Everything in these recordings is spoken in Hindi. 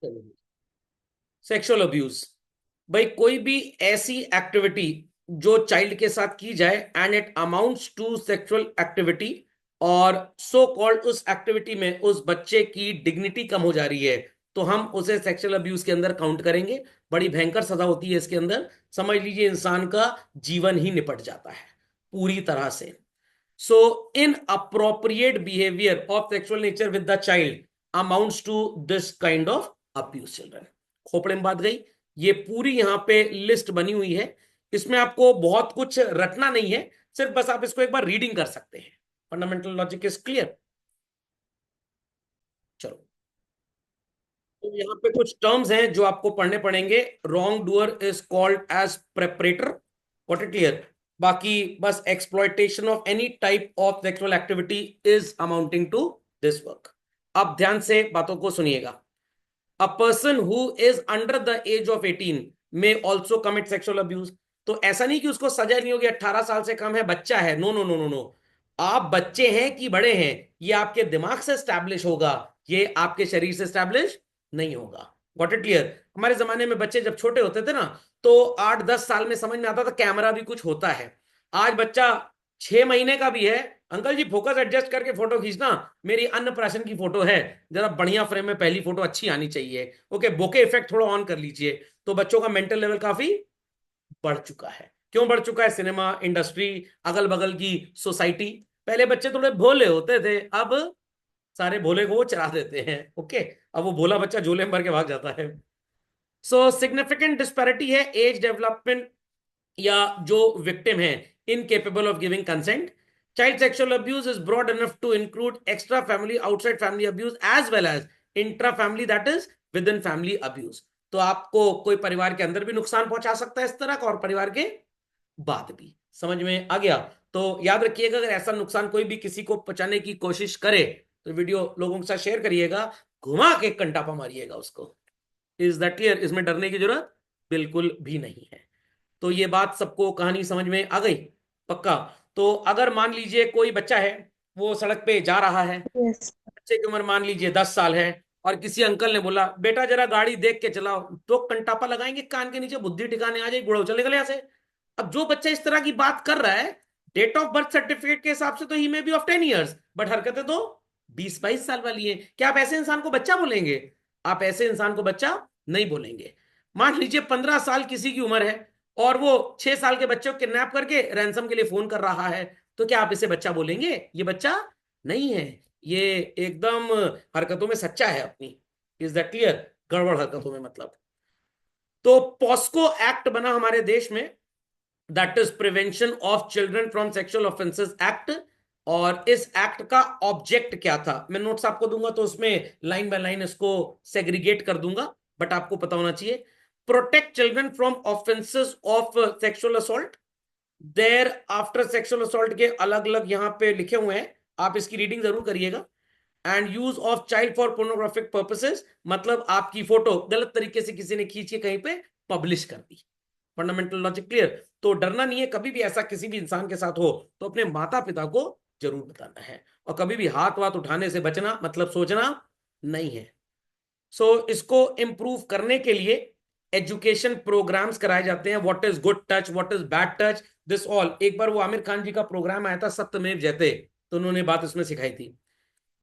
सेक्सुअल अब्यूज, भाई कोई भी ऐसी एक्टिविटी जो चाइल्ड के साथ की जाए and it amounts to sexual activity, और सो कॉल्ड उस एक्टिविटी में उस बच्चे की डिग्निटी कम हो जा रही है, तो हम उसे सेक्सुअल अब्यूज के अंदर काउंट करेंगे। बड़ी भयंकर सजा होती है इसके अंदर, समझ लीजिए इंसान का जीवन ही निपट जाता है पूरी तरह से। So inappropriate behaviour of sexual nature with the child amounts to this kind of abuse children. खोपड़े में बात गई। ये पूरी यहां पे लिस्ट बनी हुई है, इसमें आपको बहुत कुछ रटना नहीं है, सिर्फ बस आप इसको एक बार रीडिंग कर सकते हैं। Fundamental logic is clear. चलो, तो यहाँ पे कुछ टर्म्स हैं जो आपको पढ़ने पड़ेंगे। Wrong doer is called as perpetrator, what it clear. बाकी बस exploitation of any type of sexual activity is amounting to this work. अब ध्यान से बातों को सुनिएगा। A person who is under the age of 18 may also commit sexual abuse. तो ऐसा नहीं कि उसको सजा नहीं होगी, 18 साल से कम है, बच्चा है, no no no no no. आप बच्चे हैं कि बड़े हैं, ये आपके दिमाग से स्टैब्लिश होगा, ये आपके शरीर से स्टैब्लिश नहीं होगा। Got it clear. हमारे जमाने में बच्चे जब छोटे होते थे ना, तो 8-10 साल में समझ में आता था कैमरा भी कुछ होता है। आज बच्चा 6 महीने का भी है, अंकल जी फोकस एडजस्ट करके फोटो खींचना, मेरी अन्नप्राशन की फोटो है, जरा बढ़िया फ्रेम में पहली फोटो अच्छी आनी चाहिए, ओके बोके इफेक्ट थोड़ा ऑन कर लीजिए। तो बच्चों का मेंटल लेवल काफी बढ़ चुका है। क्यों बढ़ चुका है? सिनेमा इंडस्ट्री, अगल बगल की सोसाइटी। पहले बच्चे थोड़े भोले होते थे, अब सारे भोले को वो चरा देते हैं, ओके। अब वो भोला बच्चा झोले में भर के भाग जाता है। सो सिग्निफिकेंट डिस्पैरिटी है एज डेवलपमेंट या जो विक्टिम है incapable of giving consent. Child sexual abuse is broad enough to include extra family outside family abuse as well as intra family, that is within family abuse. तो आपको कोई परिवार के अंदर भी नुकसान पहुंचा सकता है इस तरह का, और परिवार के बाद भी। समझ में आ गया? तो याद रखिएगा, अगर ऐसा नुकसान कोई भी किसी को पहुंचाने की कोशिश करे तो वीडियो लोगों के साथ शेयर करिएगा, घुमा के कंटापा मारिएगा उसको। Is that clear? इसमें डरने की जरूरत बिल्कुल भी नहीं है। तो ये बात सबको कहानी समझ में आ गई? पक्का? तो अगर मान लीजिए कोई बच्चा है, वो सड़क पे जा रहा है, यस। बच्चे की उम्र मान लीजिए 10 साल है, और किसी अंकल ने बोला बेटा जरा गाड़ी देख के चलाओ, तो कंटापा लगाएंगे कान के नीचे, बुद्धि ठिकाने आ जाए, गुड़ो चले गए यहाँ से। अब जो बच्चा इस तरह की बात कर रहा है, डेट ऑफ बर्थ सर्टिफिकेट के हिसाब से तो ही maybe of 10 years, but हरकतें तो 20-22 साल वाली है। क्या आप ऐसे इंसान को बच्चा बोलेंगे? आप ऐसे इंसान को बच्चा नहीं बोलेंगे। मान लीजिए 15 साल किसी की उम्र है, और वो 6 साल के बच्चे को किडनैप करके रैंसम के लिए फोन कर रहा है, तो क्या आप इसे बच्चा बोलेंगे? ये बच्चा नहीं है, ये एकदम हरकतों में सच्चा है अपनी। Is that clear? गड़बड़ हरकतों में मतलब। तो पॉस्को एक्ट बना हमारे देश में, that is prevention of children from sexual offences act. और इस एक्ट का ऑब्जेक्ट क्या था, मैं नोट्स आपको दूंगा तो उसमें लाइन बाय लाइन इसको सेग्रीगेट कर दूंगा, बट आपको पता होना चाहिए। Protect children from offences of sexual assault. There after sexual assault के अलग अलग यहां पे लिखे हुए हैं, आप इसकी रीडिंग जरूर करिएगा। And use of child for pornographic purposes, मतलब आपकी फोटो गलत तरीके से किसी ने खींच के कहीं पे पब्लिश कर दी। Fundamental logic clear? तो डरना नहीं है, कभी भी ऐसा किसी भी इंसान के साथ हो तो अपने माता पिता को जरूर बताना है, और कभी भी हाथ वाथ उठाने से बचना, मतलब सोचना नहीं है। सो इसको इम्प्रूव करने के लिए एजुकेशन प्रोग्राम्स कराए जाते हैं। What is good touch, what is bad touch, this all. एक बार वो आमिर खान जी का प्रोग्राम आया था सत्यमेव जयते, तो उन्होंने बात उसमें सिखाई थी।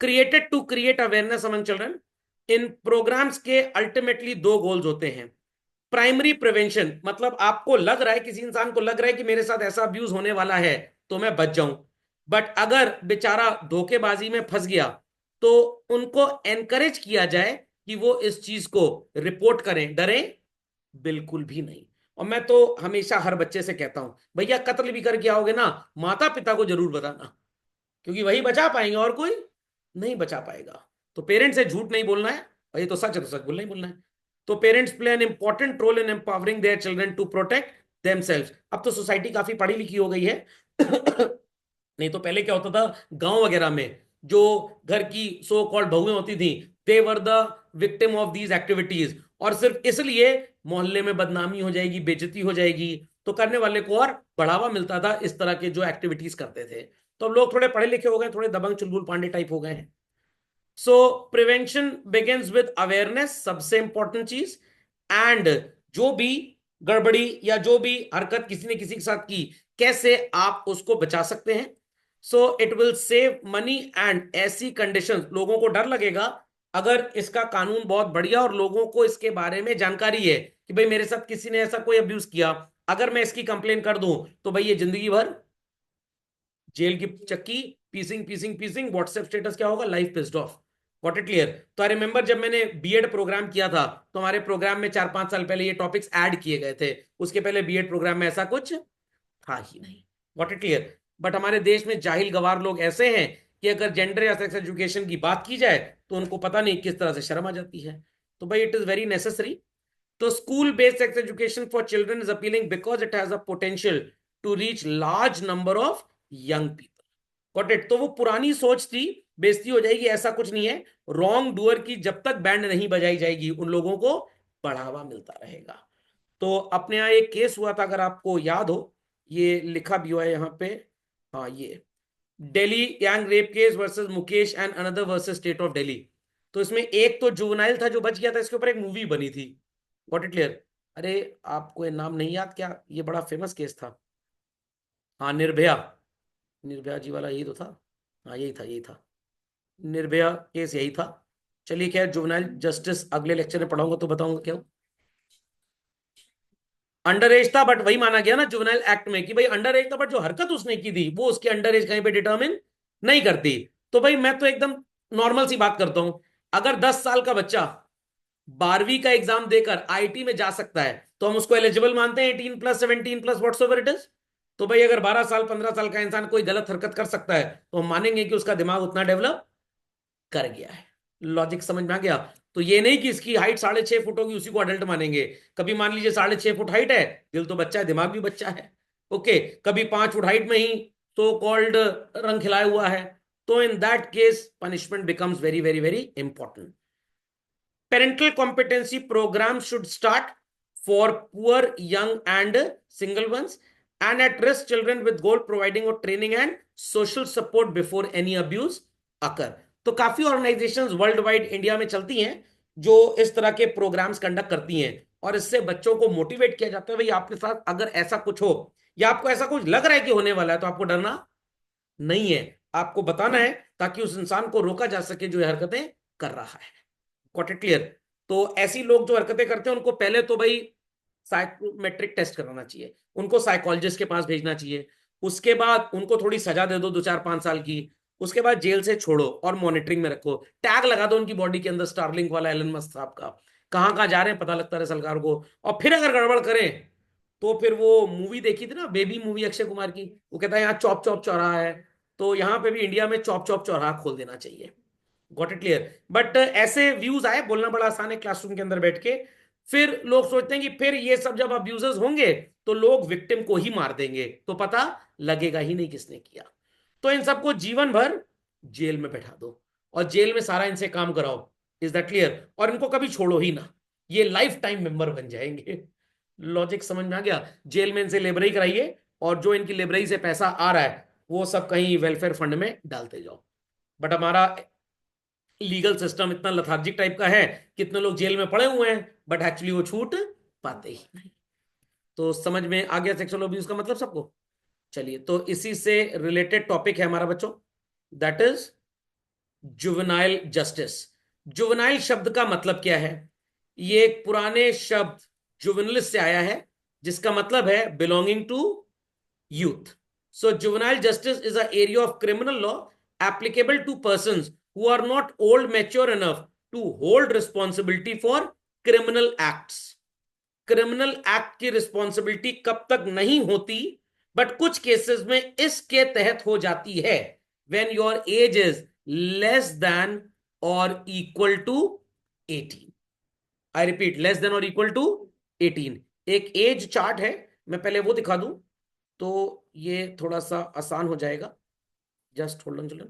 Created to create awareness among children. इन प्रोग्राम्स के अल्टीमेटली दो गोल्स होते हैं। प्राइमरी प्रिवेंशन, मतलब आपको लग रहा है, किसी इंसान को लग रहा है कि मेरे साथ ऐसा अब्यूज होने वाला है तो मैं बच जाऊं, बट अगर बेचारा धोखेबाजी में फंस गया तो उनको एनकरेज किया जाए कि वो इस चीज को रिपोर्ट करें, डरें बिल्कुल भी नहीं। और मैं तो हमेशा हर बच्चे से कहता हूं, भैया कत्ल भी करके आओगे ना, माता पिता को जरूर बताना, क्योंकि वही बचा पाएंगे और कोई नहीं बचा पाएगा। तो पेरेंट्स से झूठ नहीं बोलना है, और ये तो सच है तो सच बोलना ही बोलना है। तो parents play an important role in empowering their children to protect themselves. अब तो सोसाइटी काफी पढ़ी लिखी हो गई है नहीं तो पहले क्या होता था, गांव वगैरह में जो घर की सो कॉल्ड बहुएं होती थी, they were the victim of these activities, और सिर्फ इसलिए मोहल्ले में बदनामी हो जाएगी, बेइज्जती हो जाएगी, तो करने वाले को और बढ़ावा मिलता था इस तरह के जो एक्टिविटीज करते थे। तो अब लोग थोड़े पढ़े लिखे हो गए, थोड़े दबंग चुलबुल पांडे टाइप हो गए हैं। सो प्रिवेंशन बिगिंस विद अवेयरनेस, सबसे इंपॉर्टेंट चीज। एंड जो भी गड़बड़ी या जो भी हरकत किसी ने किसी के साथ की, कैसे आप उसको बचा सकते हैं। So it will save money and ऐसी कंडीशंस, लोगों को डर लगेगा अगर इसका कानून बहुत बढ़िया और लोगों को इसके बारे में जानकारी है कि भाई मेरे साथ किसी ने ऐसा कोई अब्यूज किया, अगर मैं इसकी कंप्लेन कर दूं तो भाई ये जिंदगी भर जेल की चक्की, पीसिंग पीसिंग पीसिंग, व्हाट्सएप स्टेटस क्या होगा, life pissed off. Got it clear. तो आई रिमेंबर जब मैंने बीएड प्रोग्राम किया था तो हमारे प्रोग्राम में 4-5 साल पहले ये टॉपिक्स ऐड किए गए थे, उसके पहले बीएड प्रोग्राम में ऐसा कुछ था ही नहीं। Got it clear. बट हमारे देश में जाहिल गवार लोग ऐसे हैं कि अगर जेंडर या सेक्स एजुकेशन की बात की जाए तो उनको पता नहीं किस तरह से शर्म आ जाती है। तो भाई इट इज वेरी नेसेसरी। तो school based sex education for children is appealing because it has a potential to reach large number of young people. Got it. तो वो पुरानी सोच थी, बेइज्जती हो जाएगी ऐसा कुछ नहीं है। रॉन्ग डूअर की जब तक बैंड नहीं बजाई जाएगी उन लोगों को बढ़ावा मिलता रहेगा। तो अपने यहाँ एक केस हुआ था, अगर आपको याद हो, ये लिखा भी हुआ है यहाँ पे। हाँ, ये Delhi young rape case versus Mukesh and another versus state of Delhi. तो इसमें एक तो जुवेनाइल था जो बच गया था, इसके ऊपर एक मूवी बनी थी। Got it clear. अरे आपको ये नाम नहीं याद क्या, ये बड़ा फेमस केस था। हाँ, निर्भया। निर्भया जी वाला यही तो था। हाँ, यही था यही था। निर्भया केस यही था। चलिए, क्या जुवेनाइल जस्टिस अगले लेक्चर में पढ़ाऊंगा तो बताऊंगा क्या। अंडर एज था, बट वही माना गया ना जुवेनाइल एक्ट में कि भाई अंडर एज था, बट जो हरकत उसने की थी वो उसकी अंडर एज कहीं पे डिटर्मिन नहीं करती। तो भाई मैं तो एकदम नॉर्मल सी बात करता हूं, अगर 10 साल का बच्चा 12वीं का एग्जाम देकर आईटी में जा सकता है तो हम उसको एलिजिबल मानते हैं, 18+17+ व्हाट्सएवर इट इज। तो भाई अगर 12 साल 15 साल का इंसान कोई गलत हरकत कर सकता है तो हम मानेंगे कि उसका दिमाग उतना डेवलप कर गया है। लॉजिक समझ में आ गया। तो ये नहीं कि इसकी हाइट 6.5 फुट होगी उसी को अडल्ट मानेंगे। कभी मान लीजिए 6.5 फुट हाइट है, दिल तो बच्चा है, दिमाग भी बच्चा है। ओके। कभी 5 फुट हाइट में ही तो कॉल्ड रंग खिलाया हुआ है, तो in that case punishment becomes very very very important. Parental competency programs should start for poor, young, and single ones, and at risk children with goal providing of training and social support before any abuse occur. तो काफी ऑर्गेनाइजेशंस वर्ल्ड वाइड इंडिया में चलती हैं जो इस तरह के प्रोग्राम्स कंडक्ट करती हैं, और इससे बच्चों को मोटिवेट किया जाता है भाई आपके साथ अगर ऐसा कुछ हो या आपको ऐसा कुछ लग रहा है कि होने वाला है तो आपको डरना नहीं है, आपको बताना है, ताकि उस इंसान को रोका जा सके जो ये हरकतें कर रहा है। Got it clear. तो ऐसी लोग जो हरकतें करते हैं उनको पहले तो भाई साइकोमेट्रिक टेस्ट कराना चाहिए, उनको साइकोलॉजिस्ट के पास भेजना चाहिए, उसके बाद उनको थोड़ी सजा दे दो 2-4-5 साल की, उसके बाद जेल से छोड़ो और मॉनिटरिंग में रखो, टैग लगा दो उनकी बॉडी के अंदर स्टारलिंक वाला एलन मस्क साहब का, कहाँ कहाँ जा रहे हैं पता लगता रहे सरकार को। और फिर अगर गड़बड़ करें तो फिर वो मूवी देखी थी ना, बेबी मूवी अक्षय कुमार की, वो कहता है यहाँ चौप चौप चौराहा है, तो यहाँ पे भी इंडिया में चौप चौप चौराहा खोल देना चाहिए। Got it clear. बट ऐसे व्यूज आए, बोलना बड़ा आसान है क्लासरूम के अंदर बैठ के, फिर लोग सोचते हैं कि फिर ये सब जब अब्यूजर्स होंगे तो लोग विक्टिम को ही मार देंगे तो पता लगेगा ही नहीं किसने किया। तो इन सबको जीवन भर जेल में बैठा दो और जेल में सारा इनसे काम कराओ। Is that clear. और इनको कभी छोड़ो ही ना, ये लाइफ टाइम मेंबर बन जाएंगे। लॉजिक समझ में आ गया। जेल में इनसे लेबरई कराइए और जो इनकी लेबरई से पैसा आ रहा है वो सब कहीं वेलफेयर फंड में डालते जाओ। बट हमारा लीगल सिस्टम इतना लथार्जिक टाइप का है, कितने लोग जेल में पड़े हुए हैं बट एक्चुअली वो छूट पाते ही नहीं। तो समझ में आ गया सेक्सुअल अब्यूज का मतलब सबको। चलिए, तो इसी से रिलेटेड टॉपिक है हमारा बच्चों, that is juvenile justice. Juvenile शब्द का मतलब क्या है, ये एक पुराने शब्द जुवेनलिस से आया है जिसका मतलब है belonging to youth. So juvenile justice is an area of criminal law applicable to persons who are not old mature enough to hold responsibility for criminal acts. Criminal act की रिस्पॉन्सिबिलिटी कब तक नहीं होती, बट कुछ केसेस में इसके तहत हो जाती है, when your age is less than और equal to 18। I repeat, less than और इक्वल टू 18। एक एज चार्ट है, मैं पहले वो दिखा दूं तो ये थोड़ा सा आसान हो जाएगा। Just hold on children,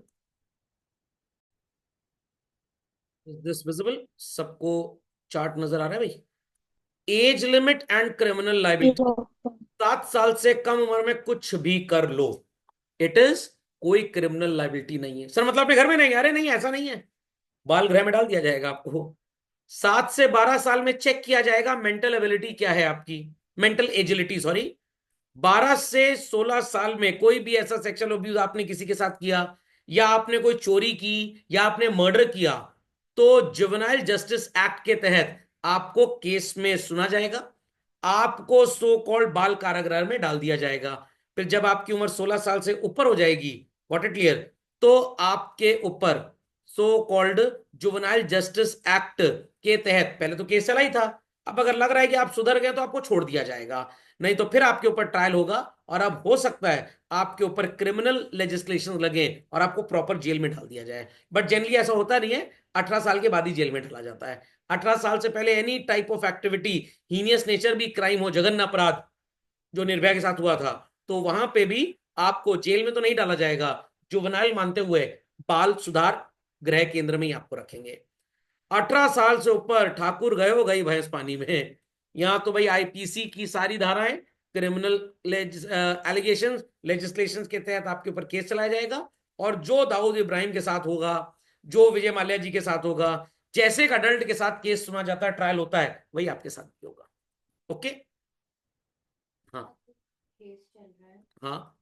is this visible सबको? चार्ट नजर आ रहा है भाई? Age limit and criminal liability. 7 साल से कम उम्र में कुछ भी कर लो, इट इज कोई क्रिमिनल लाइबिलिटी नहीं है। सर मतलब अपने घर में नहीं? अरे नहीं, ऐसा नहीं है। बाल गृह में डाल दिया जाएगा आपको। 7 से 12 साल में चेक किया जाएगा मेंटल एबिलिटी क्या है आपकी, मेंटल एजिलिटी सॉरी। 12 से 16 साल में कोई भी ऐसा सेक्सुअल अब्यूज आपने किसी के साथ किया, या आपने कोई चोरी की, या आपने मर्डर किया, तो जुवेनाइल जस्टिस एक्ट के तहत आपको केस में सुना जाएगा, आपको सो कॉल्ड बाल कारागृह में डाल दिया जाएगा। फिर जब आपकी उम्र 16 साल से ऊपर हो जाएगी, व्हाट इट क्लियर, तो आपके ऊपर so called juvenile justice act के तहत, पहले तो केस चला ही था, अब अगर लग रहा है कि आप सुधर गए तो आपको छोड़ दिया जाएगा, नहीं तो फिर आपके ऊपर ट्रायल होगा, और अब हो सकता है आपके ऊपर क्रिमिनल लेजिस्लेशन लगे और आपको प्रॉपर जेल में डाल दिया जाए। बट जनरली ऐसा होता नहीं है, 18 साल के बाद ही जेल में डाला जाता है। 18 साल से पहले any type of activity, heinous nature भी क्राइम हो, जघन्य अपराध जो निर्भया के साथ हुआ था, तो वहां पे भी आपको जेल में तो नहीं डाला जाएगा, जुवेनाइल मानते हुए बाल सुधार गृह केंद्र में ही आपको रखेंगे। 18 साल से ऊपर ठाकुर गए हो गई भैंस पानी में। यहां तो भाई आईपीसी की सारी धाराएं, क्रिमिनल एलिगेशन लेजिस्लेशन के तहत आपके ऊपर केस चलाया जाएगा, और जो दाऊद इब्राहिम के साथ होगा, जो विजय माल्या जी के साथ होगा, जैसे एक अडल्ट के साथ केस सुना जाता है, ट्रायल होता है, वही आपके साथ भी होगा। ओके। हाँ। केस चल रहा है, हाँ।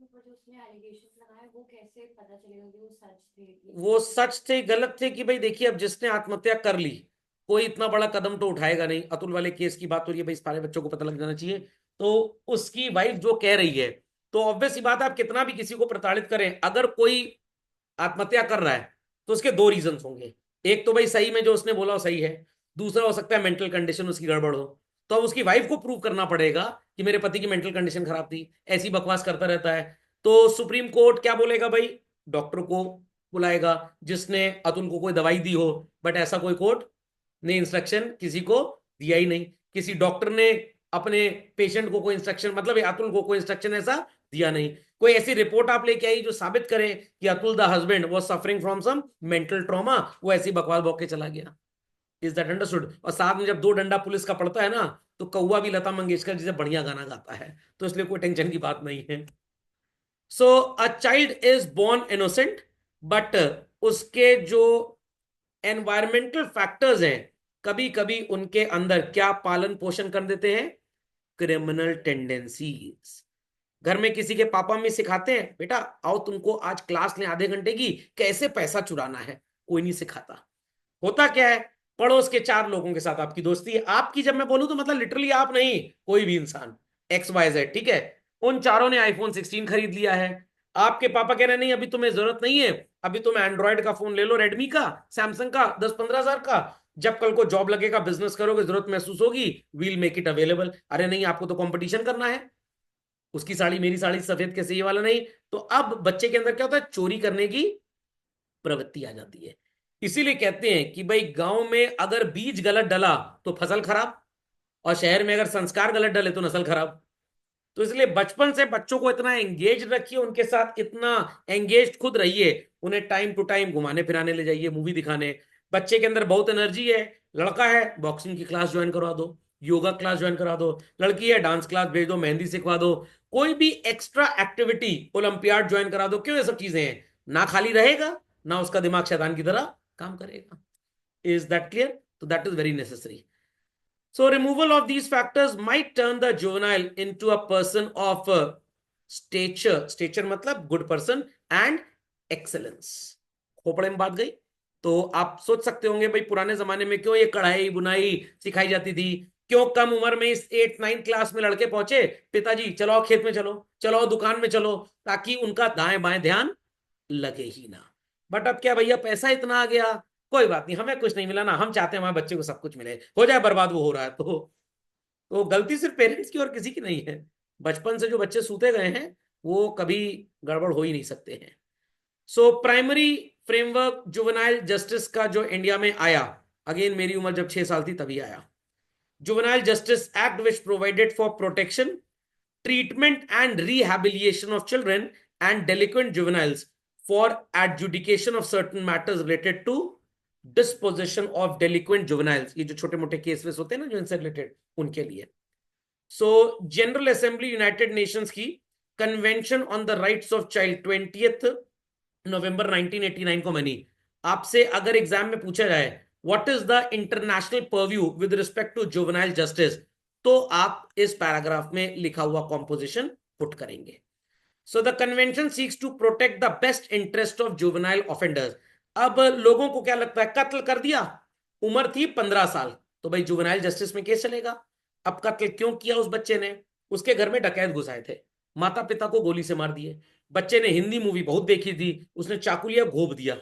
जो उसने एलिगेशंस लगाए वो कैसे पता चलेगा कि वो सच थे? वो सच थे गलत थे कि भाई देखिए, अब जिसने आत्महत्या कर ली, कोई इतना बड़ा कदम तो उठाएगा नहीं। अतुल वाले केस की बात हो रही है भाई, सारे बच्चों को पता लग जाना चाहिए, तो उसकी वाइफ जो कह रही है, तो ऑब्वियस सी बात है, आप कितना भी किसी को प्रताड़ित करें, अगर कोई आत्महत्या कर रहा है तो उसके दो रीजन होंगे। एक तो भाई सही में जो उसने बोला वो सही है, दूसरा हो सकता है मेंटल कंडीशन उसकी गड़बड़ हो। तो अब उसकी वाइफ को प्रूव करना पड़ेगा कि मेरे पति की मेंटल कंडीशन खराब थी, ऐसी बकवास करता रहता है। तो सुप्रीम कोर्ट क्या बोलेगा भाई, डॉक्टर को बुलाएगा जिसने अतुल को कोई दवाई दी हो, बट ऐसा कोई कोर्ट ने इंस्ट्रक्शन किसी को दिया ही नहीं। किसी डॉक्टर ने अपने पेशेंट को कोई इंस्ट्रक्शन, मतलब अतुल को कोई इंस्ट्रक्शन ऐसा दिया नहीं। कोई ऐसी रिपोर्ट आप लेके आई जो साबित करे कि Atul the husband was suffering from some mental trauma, वो ऐसी बकवास बक के चला गया। Is that understood? और साथ में जब दो डंडा पुलिस का पड़ता है ना, तो कौवा भी लता मंगेशकर जी से बढ़िया गाना गाता है, तो इसलिए कोई टेंशन की बात नहीं है। So a child is born innocent, but उसके जो एनवायरमेंटल फैक्टर्स हैं, कभी कभी उनके अंदर क्या पालन पोषण कर देते हैं, क्रिमिनल टेंडेंसीज। घर में किसी के पापा मम्मी सिखाते हैं, बेटा आओ तुमको आज क्लास लें आधे घंटे की, कैसे पैसा चुराना है, कोई नहीं सिखाता। होता क्या है, पड़ोस के 4 लोगों के साथ आपकी दोस्ती है, आपकी जब मैं बोलूं तो मतलब लिटरली आप नहीं, कोई भी इंसान XYZ, ठीक है, उन चारों ने iPhone 16 खरीद लिया है। आपके पापा कह रहे हैं नहीं अभी तुम्हें जरूरत नहीं है, अभी तुम एंड्रॉयड का फोन ले लो, रेडमी का, सैमसंग का, 10-15 हजार का, जब कल को जॉब लगेगा, बिजनेस करोगे, जरूरत महसूस होगी, वील मेक इट अवेलेबल। अरे नहीं, आपको तो कंपटीशन करना है, उसकी साड़ी मेरी साड़ी सफेद कैसे, ये वाला नहीं। तो अब बच्चे के अंदर क्या होता है, चोरी करने की प्रवृत्ति आ जाती है। इसीलिए कहते हैं कि भाई गांव में अगर बीज गलत डला तो फसल खराब, और शहर में अगर संस्कार गलत डले तो नस्ल खराब। तो इसलिए बचपन से बच्चों को इतना एंगेज रखिए, उनके साथ इतना एंगेज खुद रहिए, उन्हें टाइम टू टाइम घुमाने फिराने ले जाइए, मूवी दिखाने। बच्चे के अंदर बहुत एनर्जी है, लड़का है बॉक्सिंग की क्लास ज्वाइन करवा दो, योगा क्लास ज्वाइन करा दो, लड़की है डांस क्लास भेज दो, मेहंदी सिखवा दो, कोई भी एक्स्ट्रा एक्टिविटी, ओलंपियाड ज्वाइन करा दो। क्यों? ये सब चीजें हैं, ना खाली रहेगा, ना उसका दिमाग शैतान की तरह काम करेगा। Is that clear? तो that is very necessary. So removal of these factors might turn the juvenile into a person of stature. Stature मतलब good person and excellence. खोपड़े में बात गई। तो आप सोच सकते होंगे भाई पुराने जमाने में क्यों ये कढ़ाई बुनाई सिखाई जाती थी, क्यों कम उम्र में इस 8-9 क्लास में लड़के पहुंचे, पिताजी चलो खेत में चलो, चलो दुकान में चलो, ताकि उनका दाएं बाएं ध्यान लगे ही ना। बट अब क्या भैया, पैसा इतना आ गया, कोई बात नहीं, हमें कुछ नहीं मिला ना, हम चाहते हैं हमारे बच्चे को सब कुछ मिले, हो जाए बर्बाद वो हो रहा है। तो गलती सिर्फ पेरेंट्स की और किसी की नहीं है। बचपन से जो बच्चे सूते गए हैं वो कभी गड़बड़ हो ही नहीं सकते हैं। So primary framework juvenile justice का जो इंडिया में आया, अगेन मेरी उम्र जब 6 साल थी तभी आया, juvenile justice act which provided for protection, treatment and rehabilitation of children and delinquent juveniles for adjudication of certain matters related to disposition of delinquent juveniles, ये जो छोटे मोटे केसेस होते हैं ना जो इनसे रिलेटेड, उनके लिए। So general assembly United Nations की convention on the rights of child 20 November 1989 को बनी, आपसे अगर एग्जाम में पूछा जाए what is the international purview with respect to juvenile justice, तो आप इस पैराग्राफ में लिखा हुआ कॉम्पोजिशन पुट करेंगे। So the convention seeks to protect the best interest of juvenile offenders. अब लोगों को क्या लगता है, कत्ल कर दिया, उम्र थी 15 साल, तो भाई जुवेनाइल जस्टिस में केस चलेगा। अब कत्ल क्यों किया उस बच्चे ने, उसके घर में डकैत घुस आए थे, माता पिता को गोली से मार दिए, बच्चे ने हिंदी मूवी बहुत देखी थी, उसने चाकू लिया घोप दिया।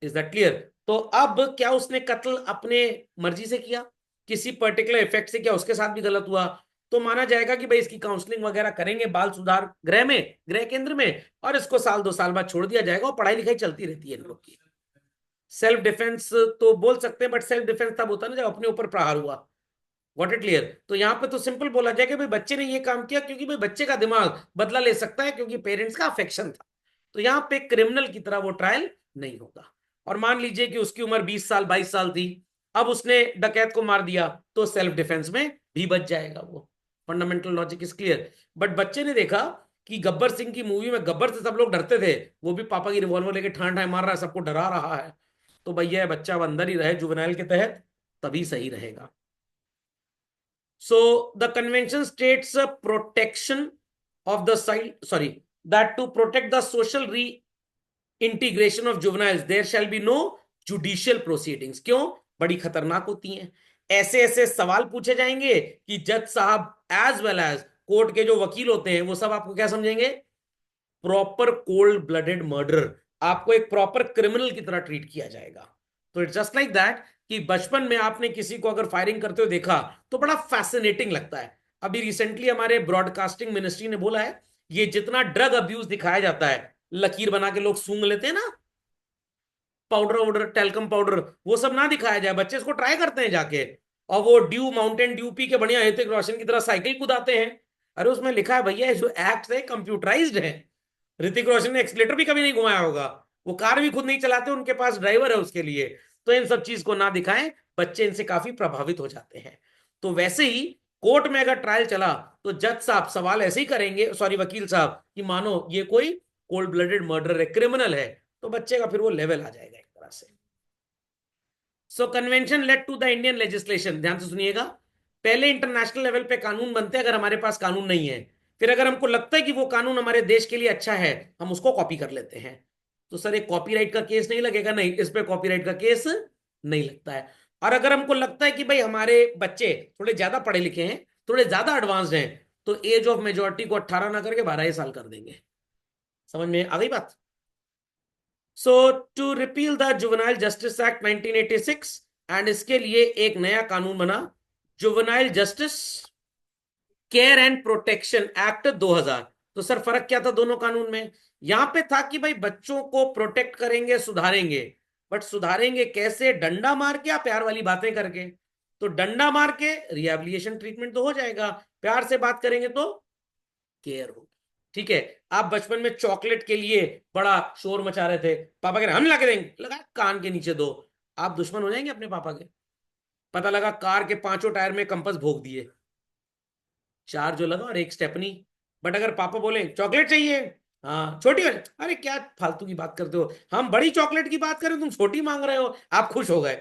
Is that clear? तो अब क्या उसने कत्ल अपने मर्जी से किया, किसी पर्टिकुलर इफेक्ट से किया, उसके साथ भी गलत हुआ, तो माना जाएगा कि भाई इसकी काउंसलिंग वगैरह करेंगे बाल सुधार गृह में, गृह केंद्र में, और इसको साल 2 साल बाद छोड़ दिया जाएगा और पढ़ाई लिखाई चलती रहती है इन लोग की। सेल्फ डिफेंस तो बोल सकते हैं, बट सेल्फ डिफेंस तब होता है ना जब अपने ऊपर प्रहार हुआ। What it clear? तो यहां पे तो सिंपल बोला जाए कि भाई बच्चे ने ये काम किया क्योंकि भाई बच्चे का दिमाग बदला ले सकता है क्योंकि पेरेंट्स का अफेक्शन था। तो यहां पे क्रिमिनल की तरह वो ट्रायल नहीं होगा। और मान लीजिए कि उसकी उम्र 20 साल 22 साल थी, अब उसने डकैत को मार दिया, तो सेल्फ डिफेंस में भी बच जाएगा वो। Fundamental logic is clear. But बच्चे ने देखा कि गब्बर सिंह की मूवी में गब्बर से सब लोग डरते थे, वो भी पापा की रिवॉल्वर लेके ठान ठान मार रहा है, सबको डरा रहा है, तो भैया बच्चा अब अंदर ही रहे जुवेनाइल के तहत, तभी सही रहेगा। So the convention states a protection of the child, sorry, that to protect the social reintegration of juveniles, there shall be no judicial proceedings. क्यों? बड़ी खतरनाक होती हैं, ऐसे ऐसे सवाल पूछे जाएंगे कि जज साहब एज वेल एज कोर्ट के जो वकील होते हैं वो सब आपको क्या समझेंगे, प्रॉपर कोल्ड ब्लडेड मर्डर, आपको एक प्रॉपर क्रिमिनल की तरह ट्रीट किया जाएगा। तो इट्स जस्ट लाइक दैट कि बचपन में आपने किसी को अगर फायरिंग करते हुए देखा तो बड़ा फैसिनेटिंग लगता है। अभी रिसेंटली हमारे ब्रॉडकास्टिंग मिनिस्ट्री ने बोला है ये जितना ड्रग अब्यूज दिखाया जाता है, लकीर बना के लोग सूंघ लेते हैं ना, पाउडर वाउडर टेल्कम पाउडर, वो सब ना दिखाया जाए, बच्चे इसको ट्राई करते हैं जाके, और वो ड्यू माउंटेन ड्यू पी के बढ़िया ऋतिक रोशन की तरह साइकिल कुदाते हैं। अरे उसमें लिखा है भैया जो एक्ट है कंप्यूटराइज्ड है, ऋतिक रोशन ने एक्सीलेटर भी कभी नहीं घुमाया होगा, वो कार भी खुद नहीं चलाते, उनके पास ड्राइवर है उसके लिए। तो इन सब चीज को ना दिखाएं, बच्चे इनसे काफी प्रभावित हो जाते हैं। तो वैसे ही कोर्ट में अगर ट्रायल चला तो जज साहब सवाल ऐसे ही करेंगे, सॉरी वकील साहब, कि मानो ये कोई कोल्ड ब्लडेड मर्डर है, क्रिमिनल है, तो बच्चे का फिर वो लेवल आ जाएगा एक तरह से। So convention led to the Indian legislation, ध्यान से सुनिएगा, पहले इंटरनेशनल लेवल पे कानून बनते हैं अगर हमारे पास कानून नहीं है, फिर अगर हमको लगता है कि वो कानून हमारे देश के लिए अच्छा है हम उसको कॉपी कर लेते हैं। तो सर एक कॉपीराइट का केस नहीं लगेगा, नहीं, इस पे कॉपीराइट का केस नहीं लगता है। और अगर हमको लगता है कि भाई हमारे बच्चे थोड़े ज्यादा पढ़े लिखे हैं, थोड़े ज्यादा एडवांस्ड हैं, तो एज ऑफ मेजोरिटी को 18 ना करके 12 साल कर देंगे। समझ में आ गई बात? So to repeal the juvenile justice act 1986, and इसके लिए एक नया कानून बना, juvenile justice care and protection act 2000। तो सर फर्क क्या था दोनों कानून में? यहां पे था कि भाई बच्चों को प्रोटेक्ट करेंगे सुधारेंगे, बट सुधारेंगे कैसे, डंडा मार के या प्यार वाली बातें करके? तो डंडा मार के रिहेबिलिटेशन ट्रीटमेंट तो हो जाएगा, प्यार से बात करेंगे तो केयर होगी। ठीक है, आप बचपन में चॉकलेट के लिए बड़ा शोर मचा रहे थे, पापा कह रहे हम ला के देंगे, लगा कान के नीचे दो, आप दुश्मन हो जाएंगे अपने पापा के। पता लगा कार के पांचों टायर में कंपास भोग दिए, चार जो लगा और एक स्टेपनी। बट अगर पापा बोले चॉकलेट चाहिए, हाँ छोटी वाली, अरे क्या फालतू की बात करते हो, हम बड़ी चॉकलेट की बात करें तुम छोटी मांग रहे हो, आप खुश हो गए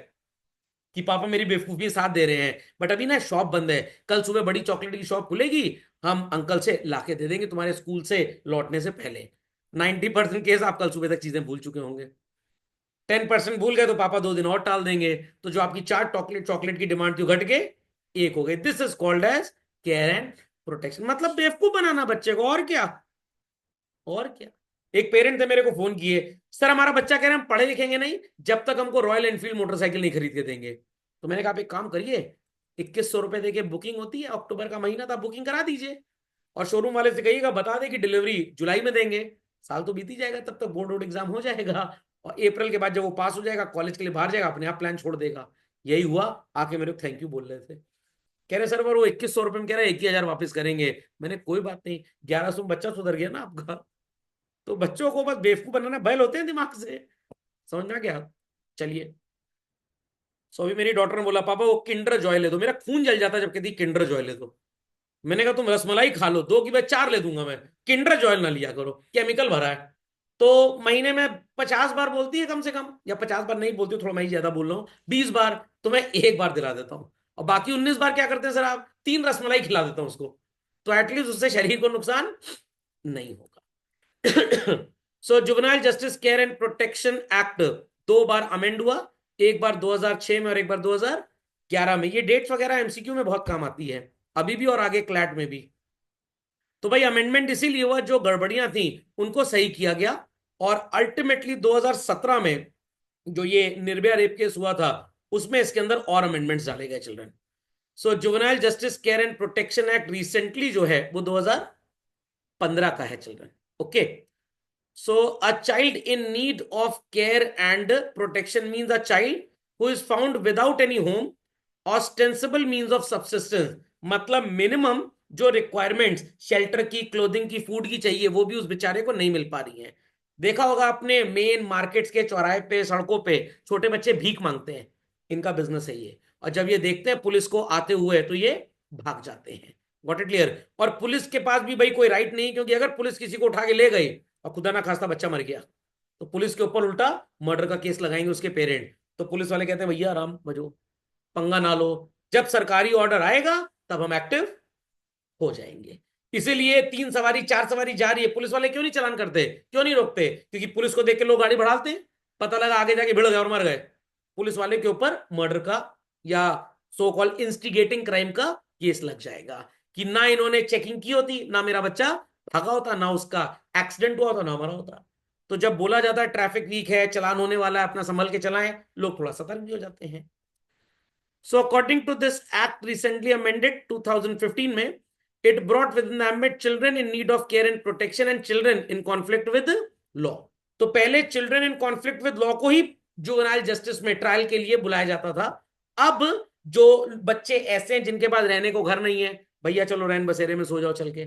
कि पापा मेरी बेवकूफी साथ दे रहे हैं। बट अभी ना शॉप बंद है, कल सुबह बड़ी चॉकलेट की शॉप खुलेगी, हम अंकल से लाके दे देंगे तुम्हारे स्कूल से लौटने से पहले। 90% केस आप कल सुबह तक चीजें भूल चुके होंगे, 10% भूल गए तो पापा 2 दिन और टाल देंगे, तो जो आपकी 4 चॉकलेट चॉकलेट की डिमांड थी घट के 1 हो गई। This is called as care and protection, मतलब बेवकूफ बनाना बच्चे को, और क्या, और क्या। एक पेरेंट थे मेरे को फोन किए, सर हमारा बच्चा कह रहे हैं हम पढ़े लिखेंगे नहीं जब तक हमको रॉयल एनफील्ड मोटरसाइकिल नहीं खरीद के देंगे। तो मैंने कहा आप एक काम करिए, 2100 रुपए देके बुकिंग होती है, अक्टूबर का महीना था, बुकिंग करा दीजिए, और शोरूम वाले से कहिएगा बता दे कि डिलीवरी जुलाई में देंगे, साल तो बीत ही जाएगा, तब तक बोर्ड एग्जाम हो जाएगा, और अप्रैल के बाद जब वो पास हो जाएगा कॉलेज के लिए बाहर जाएगा, अपने आप प्लान छोड़ देगा। यही हुआ, आके मेरे को थैंक यू बोल रहे थे, कह रहे सर पर वो 2100 रुपए में कह रहे 21,000 वापस करेंगे। मैंने कोई बात नहीं, 1100 में बच्चा सुधर गया ना आपका। तो बच्चों को बस बेवकूफ बनाना, बैल होते हैं दिमाग से, समझ में आ गया? चलिए, सो अभी मेरी डॉटर ने बोला पापा वो किंडर जॉय ले दो, मेरा खून जल जाता है जब कहती किंडर जॉय ले दो। मैंने कहा तुम रसमलाई खा लो, 2 की बजाय 4 ले दूंगा मैं, किंडर जॉय ना लिया करो, केमिकल भरा है। तो महीने में 50 बार बोलती है कम से कम, या 50 बार नहीं बोलती, थोड़ा मैं ही ज्यादा बोल रहा हूँ, 20 बार, तो मैं एक बार दिला देता हूँ। और बाकी 19 बार क्या करते हैं सर आप, 3 रसमलाई खिला देता हूँ उसको, तो एटलीस्ट उससे शरीर को नुकसान नहीं होगा। So juvenile justice care and protection act 2 बार अमेंड हुआ, एक बार 2006 में और एक बार 2011 में। ये डेट्स वगैरह एमसीक्यू में बहुत काम आती है अभी भी और आगे क्लैट में भी। तो भाई अमेंडमेंट इसीलिए हुआ, जो गड़बड़ियां थी उनको सही किया गया, और अल्टीमेटली 2017 में जो ये निर्भया रेप केस हुआ था उसमें इसके अंदर और अमेंडमेंट्स डाले गए children. So juvenile justice care and protection act recently जो है वो 2015 का है children. Okay, so a child in need of care and protection means a child who is found without any home, ostensible means of subsistence, मतलब मिनिमम जो रिक्वायरमेंट्स शेल्टर की, क्लोथिंग की, फूड की चाहिए वो भी उस बेचारे को नहीं मिल पा रही है। देखा होगा आपने मेन मार्केट्स के चौराहे पे, सड़कों पे छोटे बच्चे भीख मांगते हैं, इनका बिजनेस है ये। और जब ये देखते हैं पुलिस को आते हुए तो ये भाग जाते हैं। Got it clear? और पुलिस के पास भी भाई कोई राइट नहीं, क्योंकि अगर पुलिस किसी को उठा के ले गई और खुदा ना खास्ता बच्चा मर गया तो पुलिस के ऊपर उल्टा मर्डर का केस लगाएंगे उसके पेरेंट। तो पुलिस वाले कहते हैं भैया आराम बजो, पंगा ना लो, जब सरकारी ऑर्डर आएगा तब हम एक्टिव हो जाएंगे। इसीलिए 3 सवारी 4 सवारी जा रही है, पुलिस वाले क्यों नहीं चालान करते, क्यों नहीं रोकते? क्योंकि पुलिस को देख के लोग गाड़ी बढ़ाते हैं, पता लगा आगे जाके भिड़ गए और मर गए, पुलिस वाले के ऊपर मर्डर का या सो कॉल्ड इंस्टिगेटिंग क्राइम का केस लग जाएगा, कि ना इन्होंने चेकिंग की होती, ना मेरा बच्चा भागा होता, ना उसका एक्सीडेंट हुआ होता, ना मरा होता। तो जब बोला जाता है ट्रैफिक वीक है, चलान होने वाला है, अपना संभल के चलाएं, लोग थोड़ा सतर्क भी हो जाते हैं। So according to this act recently amended 2015 में, it brought within the ambit children in need of care and protection and children in conflict with law। तो पहले children in conflict with law को ही जुवेनाइल जस्टिस में ट्रायल के लिए बुलाया जाता था। अब जो बच्चे ऐसे हैं जिनके पास रहने को घर नहीं है, भैया चलो रैन बसेरे में सो जाओ चल के।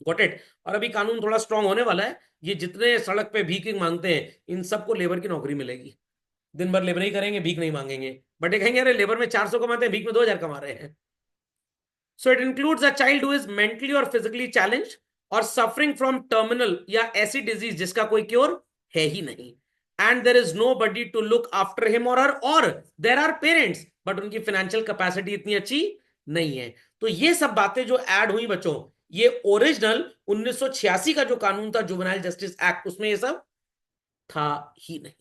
Got it? और अभी कानून थोड़ा स्ट्रांग होने वाला है, ये जितने सड़क पे भीख मांगते हैं इन सबको लेबर की नौकरी मिलेगी, दिन भर लेबर ही करेंगे, भीख नहीं मांगेंगे। बट ये कहेंगे अरे लेबर में 400 कमाते हैं, भीख में 2000 कमा रहे हैं। So it includes a child who is mentally और फिजिकली चैलेंज और सफरिंग फ्रॉम टर्मिनल या ऐसी डिजीज जिसका कोई क्योर है ही नहीं, and there is nobody to look after him और हर, और देर आर पेरेंट्स बट उनकी फाइनेंशियल कैपेसिटी इतनी अच्छी नहीं है। तो ये सब बातें जो ऐड हुई बच्चों, ये ओरिजिनल 1986 का जो कानून था जुवेनाइल जस्टिस एक्ट, उसमें ये सब था ही नहीं।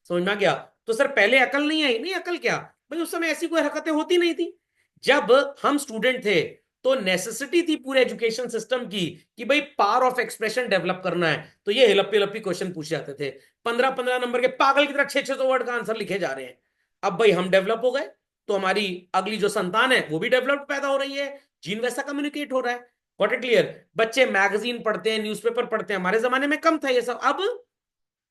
समझ में आ गया? तो सर पहले अकल नहीं आई, नहीं अकल क्या भाई, उस समय ऐसी कोई हरकतें होती नहीं थी। जब हम स्टूडेंट थे तो नेसेसिटी थी पूरे एजुकेशन सिस्टम की कि भाई पावर ऑफ एक्सप्रेशन डेवलप करना है, तो ये हिलप्पी लप्पी क्वेश्चन पूछे जाते थे, 15-15 नंबर के पागल की तरह 600 वर्ड का आंसर लिखे जा रहे हैं। अब भाई हम डेवलप हो गए तो हमारी अगली जो संतान है वो भी डेवलप पैदा हो रही है, जीन वैसा कम्युनिकेट हो रहा है। Got it clear? बच्चे मैगजीन पढ़ते हैं, न्यूज़पेपर पढ़ते हैं, हमारे जमाने में कम था ये सब, अब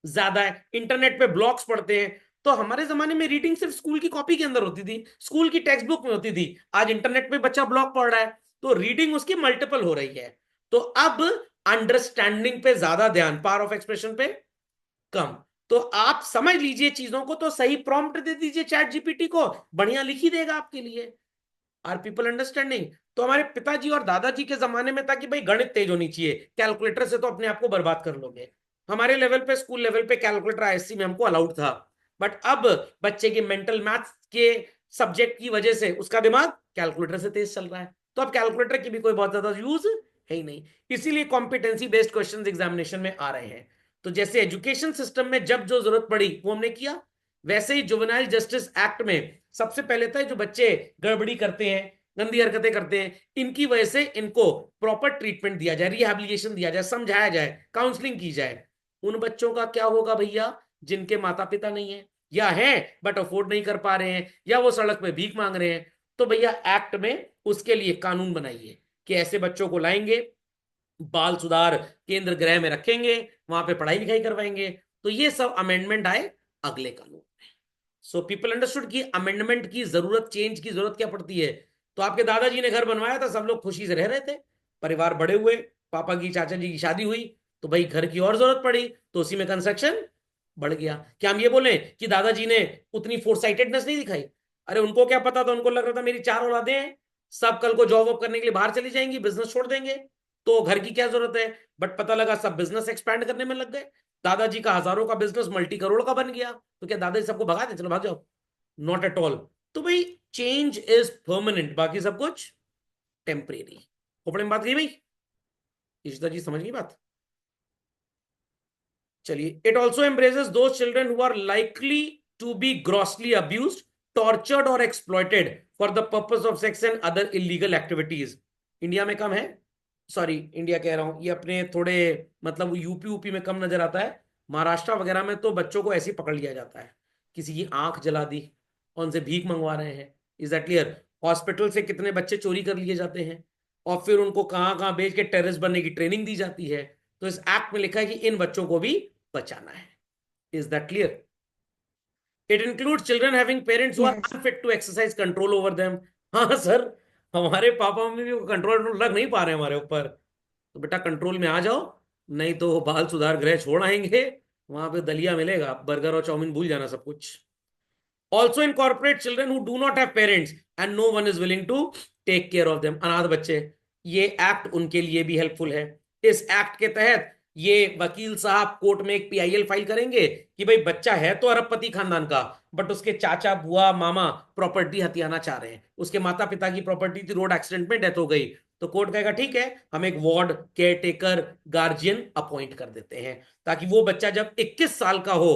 ज्यादा है। इंटरनेट पे ब्लॉग्स पढ़ते हैं, तो हमारे जमाने में रीडिंग सिर्फ स्कूल की कॉपी के अंदर होती थी, स्कूल की टेक्स्ट बुक में होती थी। आज इंटरनेट पे बच्चा ब्लॉग पढ़ रहा है तो रीडिंग उसकी मल्टीपल हो रही है। तो अब अंडरस्टैंडिंग पे ज्यादा ध्यान, पावर ऑफ एक्सप्रेशन पे कम। तो आप समझ लीजिए चीजों को, तो सही प्रॉम्प्ट दे दीजिए चैट जीपीटी को, बढ़िया लिख ही देगा आपके लिए। Are people understanding? तो हमारे पिताजी और दादाजी के जमाने में था कि भाई गणित तेज होनी चाहिए, कैलकुलेटर से तो अपने आप को बर्बाद कर लोगे। हमारे लेवल पे, स्कूल लेवल पे कैलकुलेटर आईएससी में हमको अलाउड था। बट अब बच्चे के मेंटल मैथ्स के सब्जेक्ट की वजह से उसका दिमाग कैलकुलेटर से तेज चल रहा है, तो अब कैलकुलेटर की भी कोई बहुत ज्यादा यूज है ही नहीं। इसीलिए कॉम्पिटेंसी बेस्ड क्वेश्चन एग्जामिनेशन में आ रहे हैं। तो जैसे एजुकेशन सिस्टम में जब जो जरूरत पड़ी वो हमने किया, वैसे ही जुवेनाइल जस्टिस एक्ट में सबसे पहले था जो बच्चे गड़बड़ी करते हैं, गंदी हरकतें करते हैं, इनकी वजह से इनको प्रॉपर ट्रीटमेंट दिया जाए, रिहैबिलिटेशन दिया जाए, समझाया जाए, काउंसलिंग की जाए। उन बच्चों का क्या होगा भैया जिनके माता पिता नहीं है, या हैं बट अफोर्ड नहीं कर पा रहे हैं, या वो सड़क पे भीख मांग रहे हैं? तो भैया एक्ट में उसके लिए कानून बनाइए कि ऐसे बच्चों को लाएंगे, बाल सुधार केंद्र गृह में रखेंगे, वहां पे पढ़ाई लिखाई करवाएंगे। तो ये सब अमेंडमेंट आए अगले कानून में। सो पीपल अंडरस्टूड कि अमेंडमेंट की जरूरत, चेंज की जरूरत क्या पड़ती है। तो आपके दादाजी ने घर बनवाया था, सब लोग खुशी से रह रहे थे, परिवार बड़े हुए, पापा की, चाचा जी की शादी हुई, तो भाई घर की और जरूरत पड़ी, तो उसी में कंस्ट्रक्शन बढ़ गया। क्या हम ये बोले कि दादाजी ने उतनी फोरसाइटेडनेस नहीं दिखाई? अरे उनको क्या पता था, उनको लग रहा था मेरी 4 औलादें हैं, सब कल को जॉब वॉब करने के लिए बाहर चली जाएंगी, बिजनेस छोड़ देंगे, तो घर की क्या जरूरत है। बट पता लगा सब बिजनेस एक्सपैंड करने में लग गए, दादाजी का हजारों का बिजनेस मल्टी करोड़ का बन गया, तो क्या दादाजी सबको भगा दे, चलो भाग जाओ? Not at all. तो भाई चेंज इज परमानेंट, बाकी सब कुछ टेम्परेरी। खोपड़े में बात गई भाई? ईशिता जी समझ गई बात? चलिए, it also embraces those children who are likely to be grossly abused, tortured और exploited for the purpose of sex and other illegal activities. India में कम है, सॉरी इंडिया कह रहा हूं, ये अपने थोड़े मतलब यूपी यूपी में कम नजर आता है। महाराष्ट्र वगैरह में तो बच्चों को ऐसे ही पकड़ लिया जाता है, किसी की आंख जला दी और उनसे भीख मंगवा रहे हैं। Is that clear? हॉस्पिटल से कितने बच्चे चोरी कर लिए जाते हैं और फिर उनको कहाँ कहाँ भेज के टेररिस्ट बनने की ट्रेनिंग दी जाती है। तो इस एक्ट में लिखा है कि इन बच्चों को भी बचाना है। Is that clear? It includes children having parents who are Yes. Unfit to exercise control over them. हाँ सर, हमारे पापा मम्मी भी कंट्रोल रख नहीं पा रहे हमारे ऊपर, तो बेटा कंट्रोल में आ जाओ, नहीं तो बाल सुधार गृह छोड़ आएंगे, वहां पे दलिया मिलेगा, बर्गर और चाउमीन भूल जाना सब कुछ। Also incorporate children who do not have parents and no one is willing to take care of them, अनाथ बच्चे। ये एक्ट उनके लिए भी हेल्पफुल है। इस एक्ट के तहत ये वकील साहब कोर्ट में एक पीआईएल फाइल करेंगे कि भाई बच्चा है तो अरबपति खानदान का, बट उसके चाचा बुआ मामा प्रॉपर्टी हथियाना चाह रहे हैं, उसके माता पिता की प्रॉपर्टी थी, रोड एक्सीडेंट में डेथ हो गई, तो कोर्ट कहेगा ठीक है, हम एक ward caretaker guardian appoint कर देते हैं, ताकि वो बच्चा जब 21 साल का हो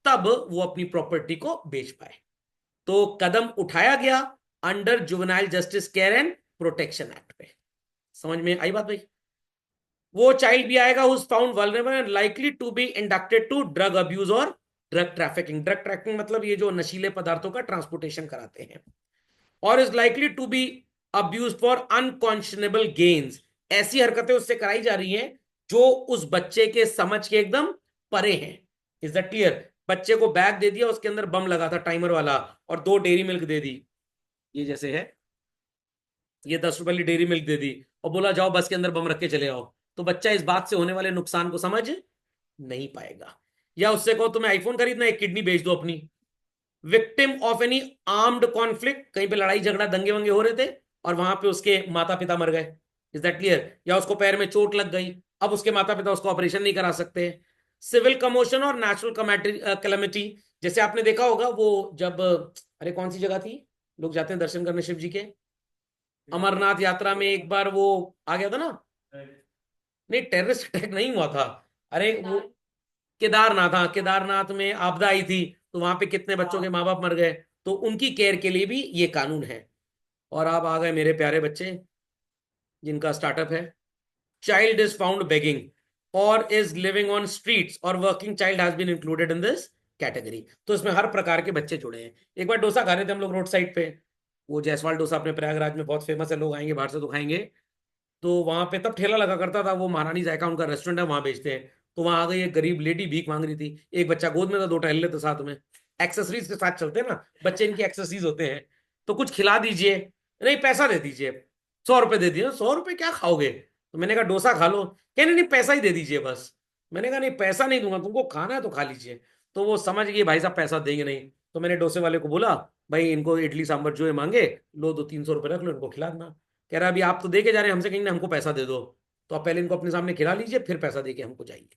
तब वो अपनी प्रॉपर्टी को बेच पाए। तो कदम उठाया गया under juvenile justice care and protection act पे। समझ में आई बात भाई? वो चाइल्ड भी आएगा who is found vulnerable and likely to be inducted to drug abuse और ड्रग ट्रैफिकिंग। ड्रग ट्रैफिकिंग मतलब ये जो नशीले पदार्थों का ट्रांसपोर्टेशन कराते हैं, और is likely to be abuse for unconscionable gains. ऐसी हरकतें उससे कराई जा रही हैं जो उस बच्चे के समझ के एकदम परे हैं। Is that clear? बच्चे को बैग दे दिया, उसके अंदर बम लगा था टाइमर वाला, और 2 डेयरी मिल्क दे दी, ये जैसे है, ये 10 रुपए की डेयरी मिल्क दे दी और बोला जाओ बस के अंदर बम रख के चले आओ, तो बच्चा इस बात से होने वाले नुकसान को समझ नहीं पाएगा। या उससे कहो तुम्हें आईफोन खरीदना है, एक किडनी बेच दो अपनी। Victim of any armed conflict, कहीं पे लड़ाई झगड़ा दंगे वंगे हो रहे थे और वहां पे उसके माता पिता मर गए, इज दैट क्लियर? या उसको पैर में चोट लग गई, अब उसके माता पिता उसको ऑपरेशन नहीं करा सकते। सिविल कमोशन और नेचुरल कैलेमिटी, जैसे आपने देखा होगा वो जब, अरे कौन सी जगह थी, लोग जाते हैं दर्शन करने शिव जी के, अमरनाथ यात्रा में एक बार वो आ गया था ना, नहीं टेररिस्ट अटैक नहीं हुआ था, अरे वो केदारनाथ, हाँ केदारनाथ में आपदा आई थी, तो वहां पे कितने बच्चों के माँ बाप मर गए, तो उनकी केयर के लिए भी ये कानून है। और आप आ गए मेरे प्यारे बच्चे जिनका स्टार्टअप है, चाइल्ड इज फाउंड बेगिंग और इज लिविंग ऑन स्ट्रीट्स और working child has been included in this category. तो इसमें हर प्रकार के बच्चे जुड़े हैं। एक बार डोसा खा रहे थे हम लोग रोड साइड पे, वो जायसवाल डोसा अपने प्रयागराज में बहुत फेमस है, लोग आएंगे बाहर से तो खाएंगे, तो वहां पे तब ठेला लगा करता था, वो महारानी जायका उनका रेस्टोरेंट है, वहां बेचते हैं। तो वहां आ गई एक गरीब लेडी भीख मांग रही थी, एक बच्चा गोद में था, 2 टहल थे साथ में, एक्सेसरीज के साथ चलते हैं ना बच्चे, इनकी एक्सेसरीज होते हैं, तो कुछ खिला दीजिए, नहीं पैसा दे दीजिए, 100 रुपए दे दिए। 100 रुपए क्या खाओगे? तो मैंने कहा डोसा खा लो, कहने नहीं पैसा ही दे दीजिए बस। मैंने कहा नहीं पैसा नहीं दूंगा, तुमको खाना है तो खा लीजिए। तो वो समझ गई भाई साहब पैसा देंगे नहीं, तो मैंने डोसे वाले को बोला भाई इनको इडली सांभर जो है मांगे, लो 200-300 रुपए रख लो, इनको खिला देना। कह रहा अभी आप तो दे के जा रहे हैं, हमसे कहेंगे हमको पैसा दे दो, तो आप पहले इनको अपने सामने खिला लीजिए फिर पैसा दे के हमको जाइए।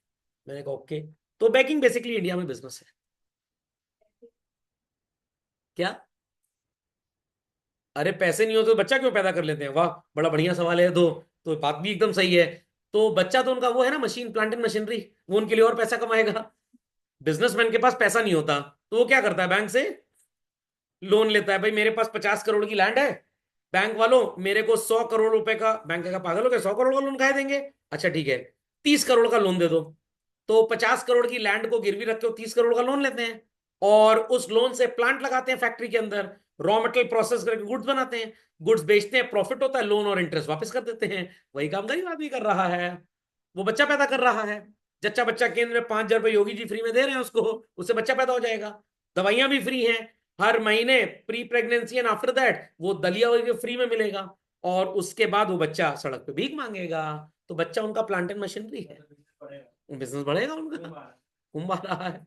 मैंने कहा ओके। तो बेकिंग बेसिकली इंडिया में बिजनेस है। क्या? अरे पैसे नहीं होते तो बच्चा क्यों पैदा कर लेते हैं? वाह बड़ा बढ़िया सवाल है। तो बात भी एकदम सही है। तो बच्चा तो उनका वो है ना, मशीन प्लांट एंड मशीनरी, वो उनके लिए और पैसा कमाएगा। बिजनेसमैन के पास पैसा नहीं होता तो वो क्या करता है, बैंक से लोन लेता है। भाई मेरे पास 50 करोड़ की लैंड है, बैंक वालों मेरे को 100 करोड़ रुपए का, बैंक का पागल हो गया 100 करोड़ का लोन खाए देंगे, अच्छा ठीक है 30 करोड़ का लोन दे दो। तो 50 करोड़ की लैंड को गिरवी रख के 30 करोड़ का लोन लेते हैं, और उस लोन से प्लांट लगाते हैं फैक्ट्री के अंदर, रॉ मटेरियल प्रोसेस करके गुड्स बनाते हैं, गुड्स बेचते हैं, प्रॉफिट होता है, लोन और इंटरेस्ट वापस कर देते हैं। वही काम गरीब आदमी कर रहा है, वो बच्चा पैदा कर रहा है। जच्चा बच्चा केंद्र में 5,000 रुपए योगी जी फ्री में दे रहे हैं उसको, उससे बच्चा पैदा हो जाएगा। दवाइयां भी फ्री हैं हर महीने, pre pregnancy and after that वो दलिया वही फ्री में मिलेगा, और उसके बाद वो बच्चा सड़क पे भीख मांगेगा। तो बच्चा उनका प्लांट एंड मशीनरी है, बिजनेस बढ़ेगा उनका, कुंभ आ रहा है।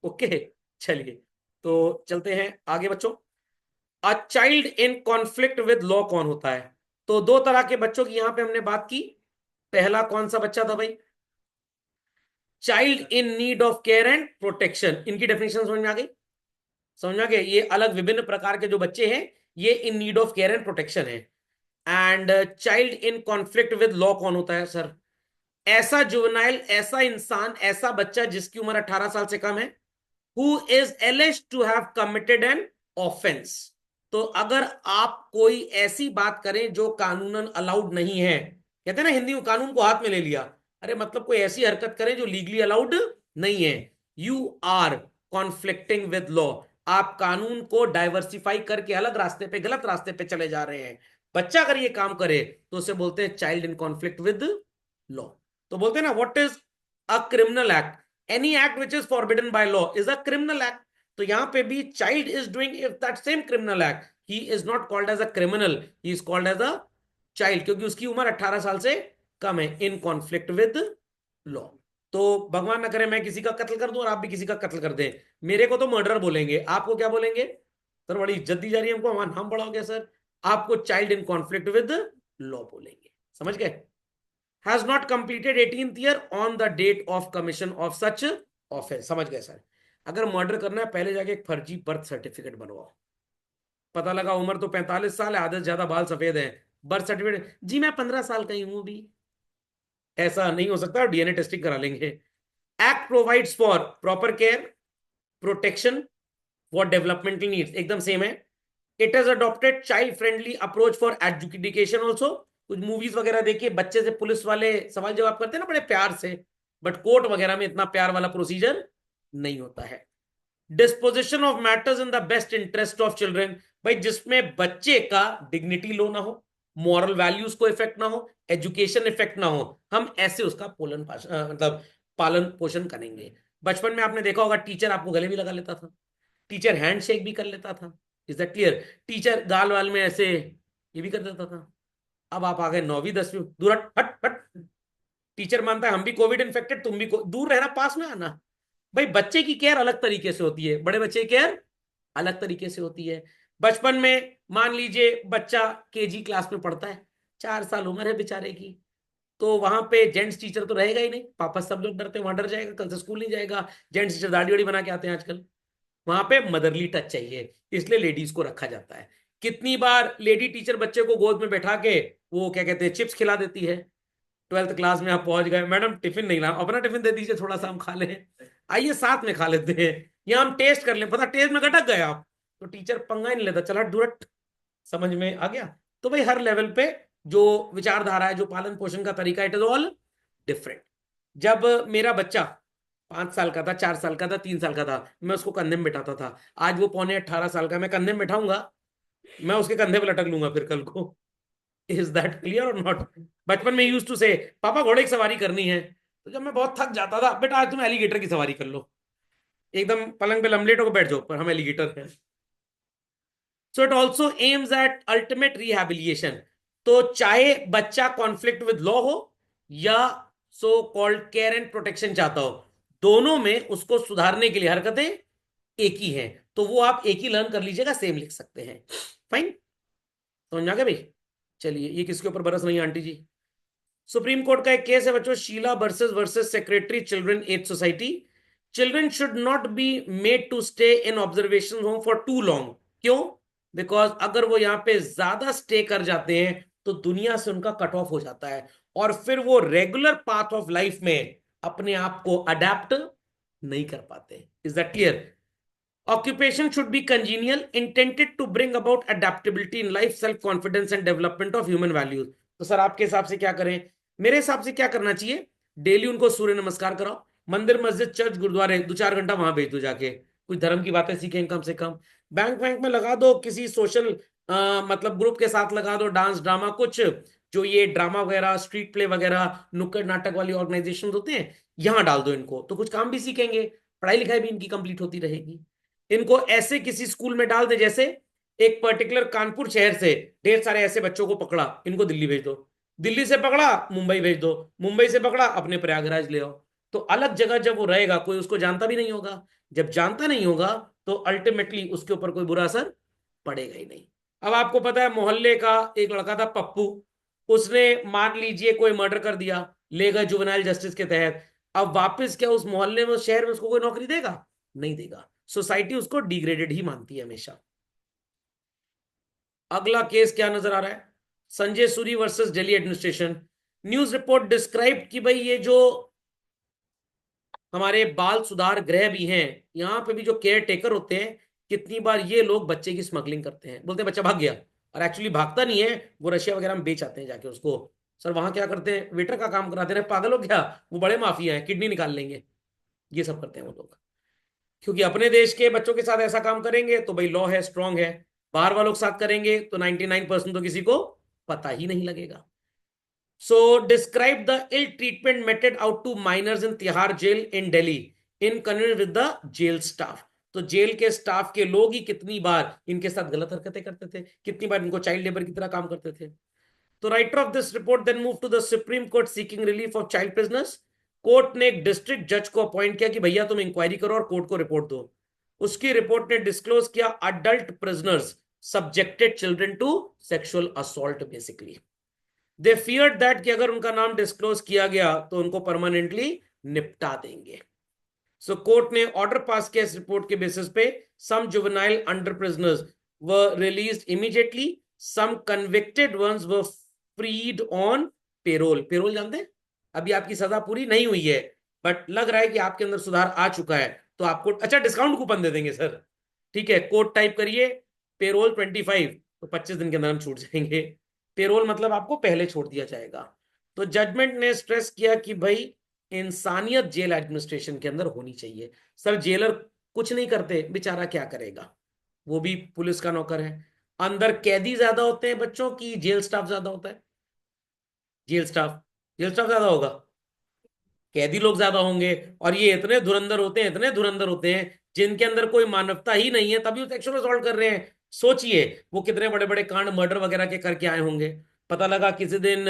ओके चलिए, तो चलते हैं आगे बच्चों। A child in conflict with law कौन होता है? तो 2 तरह के बच्चों की यहां पे हमने बात की। पहला कौन सा बच्चा था भाई? Child in need of care and protection, इनकी डेफिनेशन समझ में आ गई? समझ में आ गया? ये अलग विभिन्न प्रकार के जो बच्चे हैं ये in need of care and protection है। And child in conflict with law कौन होता है सर? ऐसा जुवेनाइल, ऐसा इंसान, ऐसा बच्चा जिसकी उम्र 18 साल से कम है, who is alleged to have committed an offence. तो अगर आप कोई ऐसी बात करें जो कानूनन अलाउड नहीं है, कहते हैं ना हिंदी में कानून को हाथ में ले लिया, अरे मतलब कोई ऐसी हरकत करें जो लीगली अलाउड नहीं है, you are conflicting with law. आप कानून को डाइवर्सिफाई करके अलग रास्ते पे, गलत रास्ते पे चले जा रहे हैं। बच्चा अगर ये काम करे तो उसे बोलते हैं child in conflict with law. तो बोलते हैं ना what is a criminal act? Any act which is forbidden by law is a criminal act. तो यहां पे भी child is doing if that same criminal act, he is not called as a criminal, he is called as a child, क्योंकि उसकी उम्र 18 साल से कम है, इन कॉन्फ्लिक्ट विद लॉ। तो भगवान ना करे मैं किसी का कत्ल कर दूं और आप भी किसी का कत्ल कर दें, मेरे को तो मर्डर बोलेंगे, आपको क्या बोलेंगे? सर बड़ी इज्जत दी जा रही है हमको, हमारा नाम बड़ा हो गया सर। आपको child in conflict with law बोलेंगे। समझ गए? Has not completed 18th year on the date of commission of such offence. समझ गए सर? अगर मर्डर करना है पहले जाके एक फर्जी बर्थ सर्टिफिकेट बनवाओ, पता लगा उम्र तो 45 साल है, आधे से ज्यादा बाल सफेद हैं, बर्थ सर्टिफिकेट जी मैं 15 साल का ही हूं भी, ऐसा नहीं हो सकता, डीएनए टेस्टिंग करा लेंगे। Act provides for proper care, protection for developmental needs, एकदम सेम है। It has adopted child friendly approach for education also. कुछ मूवीज वगैरह देखिए, बच्चे से पुलिस वाले सवाल जवाब करते हैं ना बड़े प्यार से, बट कोर्ट वगैरह में इतना प्यार वाला प्रोसीजर नहीं होता है। Disposition of matters in the best interest of children, भाई जिसमें बच्चे का डिग्निटी लो ना हो, मॉरल वैल्यूज को इफेक्ट ना हो, एजुकेशन इफेक्ट ना हो, हम ऐसे उसका मतलब पालन पोषण करेंगे। बचपन में आपने देखा होगा टीचर आपको गले भी लगा लेता था, टीचर हैंडशेक भी कर लेता था, इज दैट क्लियर? टीचर गाल वाल में ऐसे ये भी कर देता था। अब आप आ गए 9वीं 10वीं, दूर हट हट हट, टीचर मानता है हम भी कोविड इन्फेक्टेड, तुम भी दूर रहना, पास में आना। भाई बच्चे की केयर अलग तरीके से होती है, बड़े बच्चे की केयर अलग तरीके से होती है। बचपन में मान लीजिए बच्चा केजी क्लास में पढ़ता है, 4 साल उम्र है बेचारे की, तो वहां पे जेंट्स टीचर तो रहेगा ही नहीं, पापा सब लोग डरते हैं, वहां डर जाएगा, कल से स्कूल नहीं जाएगा। जेंट्स टीचर दाढ़ी वाड़ी बना के आते हैं आजकल, वहां पे मदरली टच चाहिए, इसलिए लेडीज को रखा जाता है। कितनी बार लेडी टीचर बच्चे को गोद में बैठा के वो क्या कहते हैं चिप्स खिला देती है। 12th क्लास में आप पहुंच गए, मैडम टिफिन नहीं ला, अपना टिफिन दे दीजिए थोड़ा सा हम खा लें, आइए साथ में खा लेते हैं, या हम टेस्ट कर लें, पता टेस्ट में गटक गए आप, तो टीचर पंगा ही नहीं लेता, चला दूरट। समझ में आ गया? तो भाई हर लेवल पे जो विचारधारा है, जो पालन पोषण का तरीका, इट इज ऑल डिफरेंट। जब मेरा बच्चा 5 साल का था, 4 साल का था, 3 साल का था, मैं उसको कंधे में बिठाता था। आज वो पौने 18 साल का, मैं कंधे में बिठाऊंगा, मैं उसके कंधे पे लटक लूंगा फिर कल को। इज दैट क्लियर और नॉट? बचपन में यूज टू से पापा घोड़े की सवारी करनी है, तो जब मैं बहुत थक जाता था, बेटा आज तुम एलिगेटर की सवारी कर लो, एकदम पलंग पे लमलेट होकर बैठ जाओ, पर हम एलिगेटर हैं। So it also aims at ultimate rehabilitation. तो चाहे बच्चा कॉन्फ्लिक्ट विद लॉ हो या so called care and protection चाहता हो, दोनों में उसको सुधारने के लिए हरकतें एक ही हैं, तो वो आप एक ही लर्न कर लीजिएगा, सेम लिख सकते हैं। फाइन, समझ में आ गया भाई? चलिए, ये किसके ऊपर बरस नहीं है आंटी जी? सुप्रीम कोर्ट का एक केस है बच्चों, Sheela versus secretary children aid society. Children should not be made to stay in observation home for too long. क्यों? बिकॉज अगर वो यहां पे ज्यादा स्टे कर जाते हैं तो दुनिया से उनका कट ऑफ हो जाता है, और फिर वो रेगुलर पाथ ऑफ लाइफ में अपने आप को अडेप्ट नहीं कर पाते। Is that clear? Occupation should be congenial, intended to bring about adaptability in life, self confidence and development of human values। तो सर आपके हिसाब से क्या करें? मेरे हिसाब से क्या करना चाहिए? डेली उनको सूर्य नमस्कार कराओ, मंदिर मस्जिद चर्च गुरुद्वारे 2-4 घंटा वहां भेज दो, जाके कुछ धर्म की बातें सीखें कम से कम। बैंक बैंक में लगा दो, किसी सोशल मतलब ग्रुप के साथ लगा दो, डांस ड्रामा कुछ, जो ये ड्रामा वगैरह स्ट्रीट प्ले वगैरह नुक्कड़ नाटक वाली ऑर्गेनाइजेशन होते हैं, यहां डाल दो इनको, तो कुछ काम भी सीखेंगे, पढ़ाई लिखाई भी इनकी कंप्लीट होती रहेगी। इनको ऐसे किसी स्कूल में डाल दे, जैसे एक पर्टिकुलर कानपुर शहर से ढेर सारे ऐसे बच्चों को पकड़ा, इनको दिल्ली भेज दो, दिल्ली से पकड़ा मुंबई भेज दो, मुंबई से पकड़ा अपने प्रयागराज ले आओ। तो अलग जगह जब वो रहेगा, कोई उसको जानता भी नहीं होगा, जब जानता नहीं होगा तो अल्टीमेटली उसके ऊपर कोई बुरा असर पड़ेगा ही नहीं। अब आपको पता है मोहल्ले का एक लड़का था पप्पू, उसने मान लीजिए कोई मर्डर कर दिया, ले गए जुवेनाइल जस्टिस के तहत, अब वापस क्या उस मोहल्ले में, उस शहर में उसको कोई नौकरी देगा? नहीं देगा। सोसाइटी उसको डिग्रेडेड ही मानती है हमेशा। अगला केस क्या नजर आ रहा है? Sanjay Suri versus Delhi administration. News report describe कि भाई ये जो हमारे बाल सुधार गृह भी हैं, यहाँ पे भी जो केयर टेकर होते हैं, कितनी बार ये लोग बच्चे की स्मगलिंग करते हैं। बोलते हैं बच्चा भाग गया, और एक्चुअली भागता नहीं है, वो रशिया वगैरह में बेच आते हैं जाके उसको। सर वहां क्या करते हैं, वेटर का काम कराते रहे, पागल हो क्या? वो बड़े माफिया हैं, किडनी निकाल लेंगे, ये सब करते हैं वो लोग। क्योंकि अपने देश के बच्चों के साथ ऐसा काम करेंगे तो भाई लॉ है, स्ट्रांग है। बाहर वालों के साथ करेंगे तो 99% तो किसी को पता ही नहीं लगेगा। So describe the ill treatment meted out to minors in Tihar jail in Delhi in connection with the jail staff. तो जेल के स्टाफ के लोग ही कितनी बार इनके साथ गलत हरकतें करते थे, कितनी बार इनको चाइल्ड लेबर की तरह काम करते थे। तो writer of this report then move to the supreme court seeking relief of child prisoners. Court ने एक डिस्ट्रिक्ट जज को अपॉइंट किया कि भैया तुम इंक्वायरी करो और कोर्ट को रिपोर्ट दो। उसकी रिपोर्ट ने डिस्क्लोज किया adult prisoners subjected children to sexual assault. Basically they feared that कि अगर उनका नाम डिस्क्लोज किया गया तो उनको परमानेंटली निपटा देंगे। सो कोर्ट ने ऑर्डर पास किया इस रिपोर्ट के बेसिस पे। Some juvenile under prisoners were released immediately, some convicted ones were freed on parole. Parole जानते हैं? अभी आपकी सजा पूरी नहीं हुई है, बट लग रहा है कि आपके अंदर सुधार आ चुका है, तो आपको अच्छा डिस्काउंट कूपन दे देंगे सर। ठीक है, कोड टाइप करिए, पेरोल 25, तो 25 दिन के अंदर हम छूट जाएंगे। पेरोल मतलब आपको पहले छोड़ दिया जाएगा। तो जजमेंट ने स्ट्रेस किया कि भाई इंसानियत जेल एडमिनिस्ट्रेशन के अंदर होनी चाहिए। सर जेलर कुछ नहीं करते, बेचारा क्या करेगा, वो भी पुलिस का नौकर है। अंदर कैदी ज्यादा होते हैं बच्चों की, जेल स्टाफ ज्यादा होता है? जेल स्टाफ, जेल स्टाफ ज्यादा होगा, कैदी लोग ज्यादा होंगे। और ये इतने धुरंधर होते हैं, इतने धुरंधर होते हैं, जिनके अंदर कोई मानवता ही नहीं है, तभी वो सेक्सुअल असॉल्ट कर रहे हैं। सोचिए वो कितने बड़े बड़े कांड मर्डर वगैरह के करके आए होंगे। पता लगा किसी दिन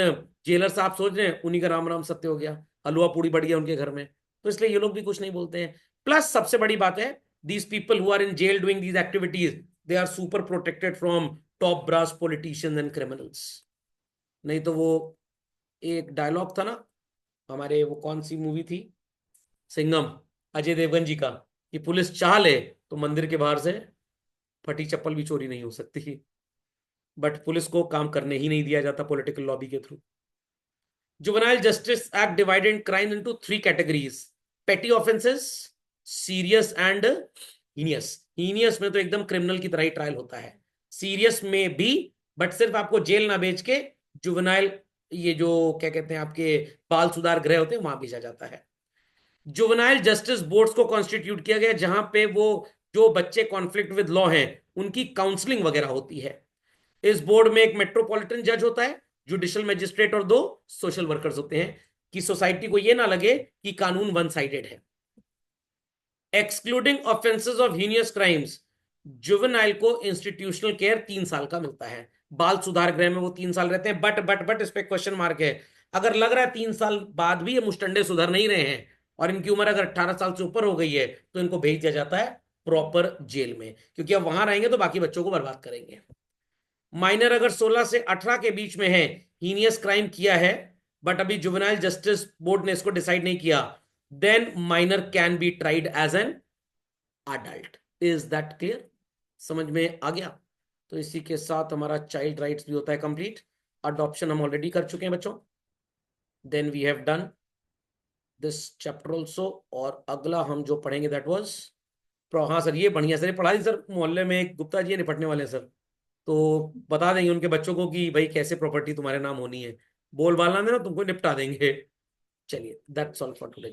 जेलर साहब सोच रहे हैं उन्हीं का राम राम सत्य हो गया, हलवा पूड़ी बढ़ गया उनके घर में, तो इसलिए ये लोग भी कुछ नहीं बोलते हैं। प्लस सबसे बड़ी बात है, these people who are in jail doing these activities, they are super protected from top brass politicians and criminals. नहीं तो वो एक डायलॉग था ना, हमारे वो कौन सी मूवी थी, सिंघम, अजय देवगन जी का, कि पुलिस चाह ले तो मंदिर के बाहर से फटी चप्पल भी चोरी नहीं हो सकती। बट पुलिस को काम करने ही नहीं दिया जाता पॉलिटिकल लॉबी के through. Juvenile justice act divided crime into 3 categories: petty offences, serious and heinous. Heinous में तो एकदम क्रिमिनल की तरह ही ट्रायल होता है, सीरियस में भी, बट सिर्फ आपको जेल ना भेज के जुवेनाइल, ये जो क्या कहते हैं आपके बाल सुधार गृह होते हैं, वहां भेजा जाता है। जुवेनाइल जस्टिस बोर्ड्स को कॉन्स्टिट्यूट किया गया, जहां पे वो जो बच्चे कॉन्फ्लिक्ट विद लॉ हैं उनकी काउंसलिंग वगैरह होती है। इस बोर्ड में एक मेट्रोपॉलिटन जज होता है, जुडिशियल मजिस्ट्रेट और 2 सोशल वर्कर्स होते हैं, कि सोसाइटी को यह ना लगे कि कानून वन साइडेड है। Excluding offences of heinous crimes, juvenile को इंस्टीट्यूशनल केयर 3 साल का मिलता है। बाल सुधार गृह में वो 3 साल रहते हैं, बट इस पे क्वेश्चन मार्क है। अगर लग रहा है 3 साल बाद भी ये मुस्टंडे सुधर नहीं रहे हैं और इनकी उम्र अगर 18 साल से ऊपर हो गई है, तो इनको भेज दिया जाता है प्रॉपर जेल में, क्योंकि अब वहां रहेंगे तो बाकी बच्चों को बर्बाद करेंगे। माइनर अगर 16 से 18 के बीच में है, हीनियस क्राइम किया है, बट अभी जुवेनाइल जस्टिस बोर्ड ने इसको डिसाइड नहीं किया, then minor can be tried as an adult. Is that clear? समझ में आ गया? तो इसी के साथ हमारा चाइल्ड राइट्स भी होता है कंप्लीट। अडॉप्शन हम ऑलरेडी कर चुके हैं बच्चों। Then we have done this chapter also. और अगला हम जो पढ़ेंगे दैट वाज, हाँ सर ये बढ़िया सर, ये पढ़ा दी सर, मोहल्ले में एक गुप्ता जी निपटने वाले हैं सर, तो बता देंगे उनके बच्चों को कि भाई कैसे प्रॉपर्टी तुम्हारे नाम होनी है, बोल बाल ना देना, तुमको निपटा देंगे। चलिए दैट्स ऑल फॉर टुडे।